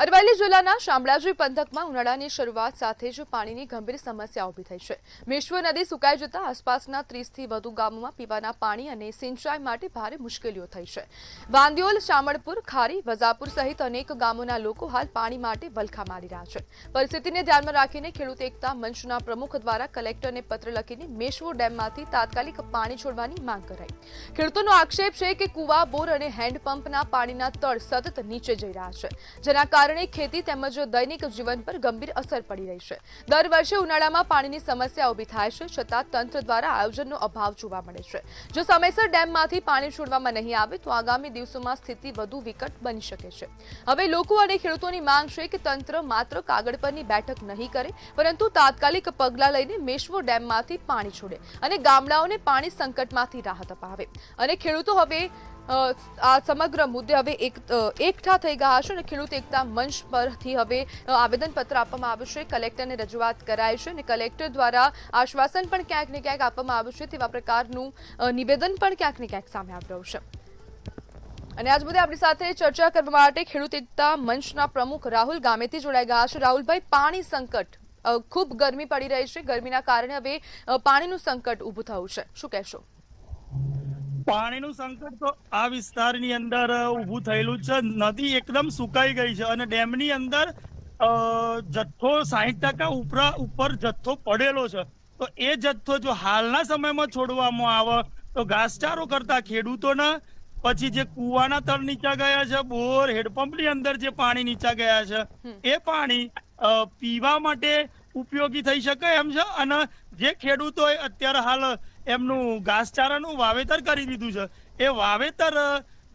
અરવલ્લી જિલ્લાના શામળાજી પંથકમાં ઉનાળાની શરૂઆત સાથે જ પાણીની ગંભીર સમસ્યા ઊભી થઈ છે। મેશ્વો નદી સુકાઈ જતા આસપાસના 30 થી વધુ ગામોમાં પીવાના પાણી અને સિંચાઈ માટે ભારે મુશ્કેલીઓ થઈ છે। વાંદિયોલ, શામળપુર, ખારી, વજાપુર સહિત અનેક ગામોના લોકો હાલ પાણી માટે વલખા મારી રહ્યા છે। પરિસ્થિતિને ધ્યાનમાં રાખીને ખેડૂત એકતા મંચના પ્રમુખ દ્વારા કલેક્ટરને પત્ર લખીને મેશ્વો ડેમમાંથી તાત્કાલિક પાણી છોડવાની માંગ કરાઈ। ખેડૂતોનો આક્ષેપ છે કે કુવા, બોર અને હેન્ડપંપના પાણીના તળ સતત નીચે જઈ રહ્યા છે, જેના કારણે ખેતી તેમજ દૈનિક જીવન પર ગંભીર અસર પડી રહી છે। દર વર્ષે ઉનાળામાં પાણીની સમસ્યા ઊભી થાય છે, છતાં તંત્ર દ્વારા આયોજનનો અભાવ જોવા મળે છે। જો સમયસર ડેમમાંથી પાણી છોડવામાં નહીં આવે તો આગામી દિવસોમાં સ્થિતિ વધુ વિકટ બની શકે છે। હવે લોકો અને ખેડૂતોની માંગ છે કે તંત્ર માત્ર કાગળ પરની બેઠક નહીં કરે, પરંતુ તાત્કાલિક પગલાં લઈને મેશ્વો ડેમમાંથી પાણી છોડે અને ગામડાઓને પાણી સંકટમાંથી રાહત અપાવે। અને ખેડૂતો હવે આ સમગ્ર મુદ્દે હવે એકઠા થઈ ગયા છે અને ખેડૂત એકતા મંચ પરથી હવે આવેદનપત્ર આપવામાં આવ્યું છે, કલેક્ટરને રજૂઆત કરાઈ છે અને કલેક્ટર દ્વારા આશ્વાસન પણ ક્યાંક ને ક્યાંક આપવામાં આવ્યું છે, તેવા પ્રકારનું નિવેદન પણ ક્યાંક ને ક્યાંક સામે આવી રહ્યું છે। અને આજ મુદ્દે આપણી સાથે ચર્ચા કરવા માટે ખેડૂત એકતા મંચના પ્રમુખ રાહુલ ગામેતી જોડાઈ ગયા છે। રાહુલભાઈ, પાણી સંકટ, ખૂબ ગરમી પડી રહી છે, ગરમીના કારણે હવે પાણીનું સંકટ ઊભું થયું છે, શું કહેશો? પાણીનું સંકટ તો આ વિસ્તારની અંદર ઊભું થયેલું છે। નદી એકદમ સુકાઈ ગઈ છે અને ડેમની અંદર જથ્થો 60% ઉપર જથ્થો પડેલો છે। તો એ જથ્થો જો હાલના સમયમાં છોડવામાં આવે તો ઘાસચારો કરતા ખેડૂતોના, પછી જે કુવાના તળ નીચા ગયા છે, બોર, હેડપંપની અંદર જે પાણી નીચા ગયા છે, એ પાણી પીવા માટે ઉપયોગી થઈ શકે એમ છે। અને જે ખેડૂતોએ અત્યારે હાલ એમનું ઘાસચારાનું વાવેતર કરી દીધું છે, એ વાવેતર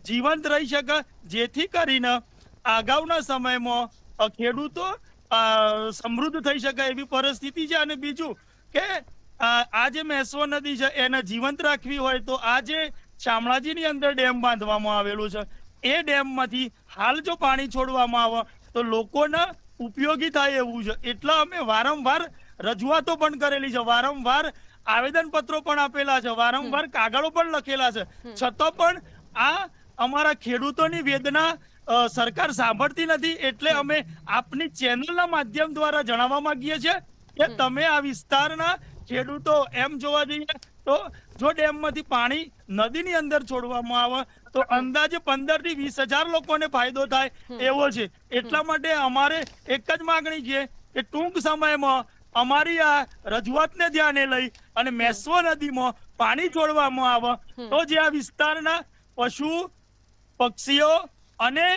જીવંત રહી શકે, જેથી કરીને અગાઉના સમયમાં ખેડૂતો સમૃદ્ધ થઈ શકે એવી પરિસ્થિતિ છે। અને બીજું કે આ જે મેશ્વો નદી છે એને જીવંત રાખવી હોય તો આ જે શામળાજીની અંદર ડેમ બાંધવામાં આવેલું છે, એ ડેમમાંથી હાલ જો પાણી છોડવામાં આવે તો લોકોને ઉપયોગી થાય એવું છે। એટલે અમે વારંવાર રજૂઆતો પણ કરેલી છે, વારંવાર આવેદન પત્રો પણ આપેલા છે, વારંવાર કાગળો પણ લખેલા છે, છતાં પણ આ અમારા ખેડૂતોની વેદના સરકાર સાંભળતી નથી। એટલે અમે આપની ચેનલના માધ્યમ દ્વારા જણાવવા માંગીએ છીએ કે તમે આ વિસ્તારના ખેડૂતો, એમ જોવા જઈએ તો જો ડેમમાંથી પાણી નદીની અંદર છોડવામાં આવે તો અંદાજે 15 થી 20,000 લોકોને ફાયદો થાય એવો છે। એટલા માટે અમારે એક જ માંગણી છે કે ટૂંક સમયમાં અમારી આ રજૂઆતને ધ્યાને લઈ અને મેશ્વો નદીમાં પાણી છોડવામાં આવે તો જે આ વિસ્તારના પશુ પક્ષીઓ અને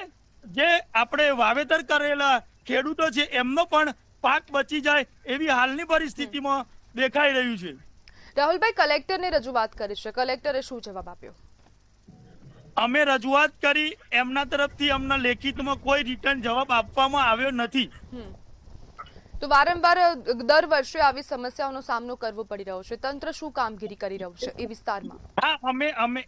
જે આપણે વાવેતર કરેલા ખેડૂતો છે એમનો પણ પાક બચી જાય એવી હાલની પરિસ્થિતિમાં દેખાઈ રહ્યું છે। રાહુલભાઈ, કલેક્ટરને રજૂઆત કરી છે, કલેક્ટરે શું જવાબ આપ્યો? અમે રજૂઆત કરી, એમના તરફથી અમને લેખિતમાં કોઈ રિટર્ન જવાબ આપવામાં આવ્યો નથી। તો વારંવાર દર વર્ષે આવી સમસ્યાઓનો સામનો કરવો પડી રહ્યો છે, તંત્ર શું કામગીરી કરી રહ્યું છે એ વિસ્તારમાં? હા, અમે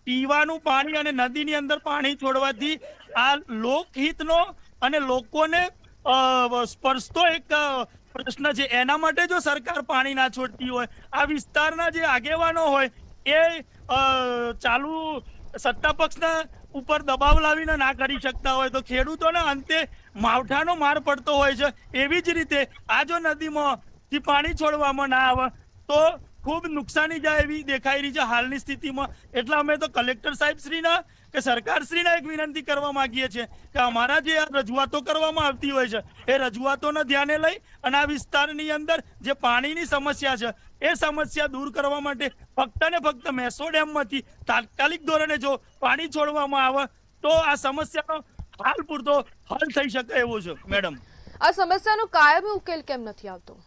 પીવાનું પાણી અને નદીની અંદર પાણી છોડવાથી આ લોકહિતનો અને લોકોને સ્પર્શતો એક પ્રશ્ન છે। એના માટે જો સરકાર પાણી ના છોડતી હોય, આ વિસ્તારના જે આગેવાનો હોય એ ચાલુ સત્તા પક્ષના ઉપર દબાવ લાવીને ના કરી શકતા હોય તો ખેડૂતોના અંતે માવઠાનો માર પડતો હોય છે। એવી જ રીતે આ જો નદીમાંથી પાણી છોડવામાં ના આવે તો ખૂબ નુકસાની જાય એવી દેખાઈ રહી છે હાલની સ્થિતિમાં। એટલે અમે તો કલેક્ટર સાહેબ શ્રીના કે સરકાર શ્રીના એક વિનંતી કરવા માંગીએ છીએ કે અમારા જે આ રજૂઆતો કરવામાં આવતી હોય છે એ રજૂઆતોને ધ્યાને લઈ અને આ વિસ્તારની અંદર જે પાણીની સમસ્યા છે એ સમસ્યા દૂર કરવા માટે ફક્ત ને ફક્ત મેશ્વો ડેમમાંથી તાત્કાલિક ધોરણે જો પાણી છોડવામાં આવે તો આ સમસ્યાનો હાલ પૂરતો હલ થઈ શકે એવો છે। મેડમ, આ સમસ્યાનો કાયમી ઉકેલ કેમ નથી આવતો?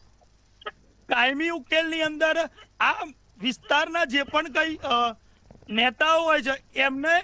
કાયમી ઉકેલની અંદર આ વિસ્તારના જે પણ કઈ નેતાઓ હોય છે એમને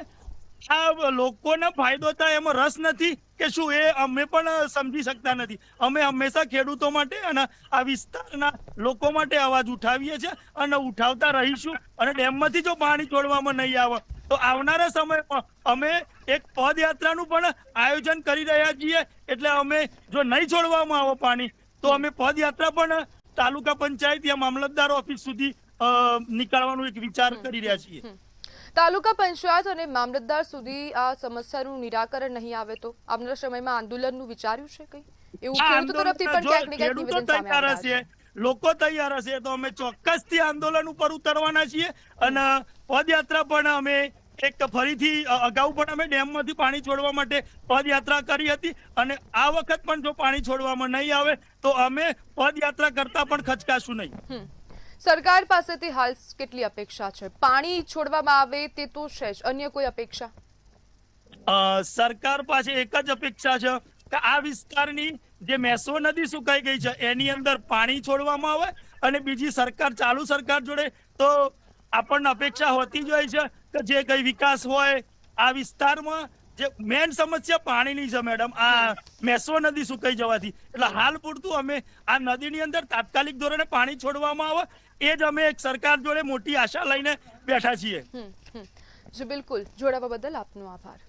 આ લોકોને ફાયદો થાય એમાં રસ નથી કે શું, એ અમે પણ સમજી શકતા નથી। અમે હંમેશા ખેડૂતો માટે અને આ વિસ્તારના લોકો માટે અવાજ ઉઠાવીએ છીએ અને ઉઠાવતા રહીશું। અને ડેમમાંથી જો પાણી છોડવામાં નહીં આવે તો આવનારા સમયમાં અમે એક પદયાત્રાનું પણ આયોજન કરી રહ્યા છીએ। એટલે અમે જો નહીં છોડવામાં આવે પાણી તો અમે પદયાત્રા પણ તાલુકા પંચાયત યા મામલતદાર ઓફિસ સુધી નીકળવાનો એક વિચાર કરી રહ્યા છીએ। તાલુકા પંચાયત અને મામલતદાર સુધી આ સમસ્યાનું નિરાકરણ નહીં આવે તો આવનારા સમયમાં આંદોલનનું વિચાર્યું છે કંઈ એવું ખેડૂતો તરફથી પણ ક્યાંક ને ક્યાંક નિવેદન સામે આવી રહ્યા છે. લોકો તૈયાર હશે તો અમે ચોક્કસથી આંદોલન ઉપર ઉતરવાના છીએ અને પદયાત્રા પણ અમે એક ફરીથી અગાઉ પણ અમે ડેમમાંથી પાણી છોડવા માટે પદયાત્રા કરી હતી અને આ વખત પણ જો પાણી છોડવામાં નહીં આવે તો અમે પદયાત્રા કરતા પણ ખચકાશું નહીં. સરકાર પાસેથી હાલ કેટલી અપેક્ષા છે? પાણી છોડવામાં આવે તે તો છે જ, અન્ય કોઈ અપેક્ષા? સરકાર પાસે એક જ અપેક્ષા છે કે આ વિસ્તારની જે મેસો નદી સુકાઈ ગઈ છે એની અંદર પાણી છોડવામાં આવે અને બીજી સરકાર ચાલુ સરકાર જોડે તો આપણને અપેક્ષા હોતી જ હોય છે કે જે કઈ વિકાસ હોય આ વિસ્તારમાં જે મેન સમસ્યા પાણીની છે મેડમ, આ મેસો નદી સુકાઈ જવાથી. એટલે હાલ પૂરતું અમે આ નદીની અંદર તાત્કાલિક ધોરણે પાણી છોડવામાં આવે એ જ અમે એક સરકાર જોડે મોટી આશા લઈને બેઠા છીએ. જી બિલકુલ, જોડાવા બદલ આપનો આભાર.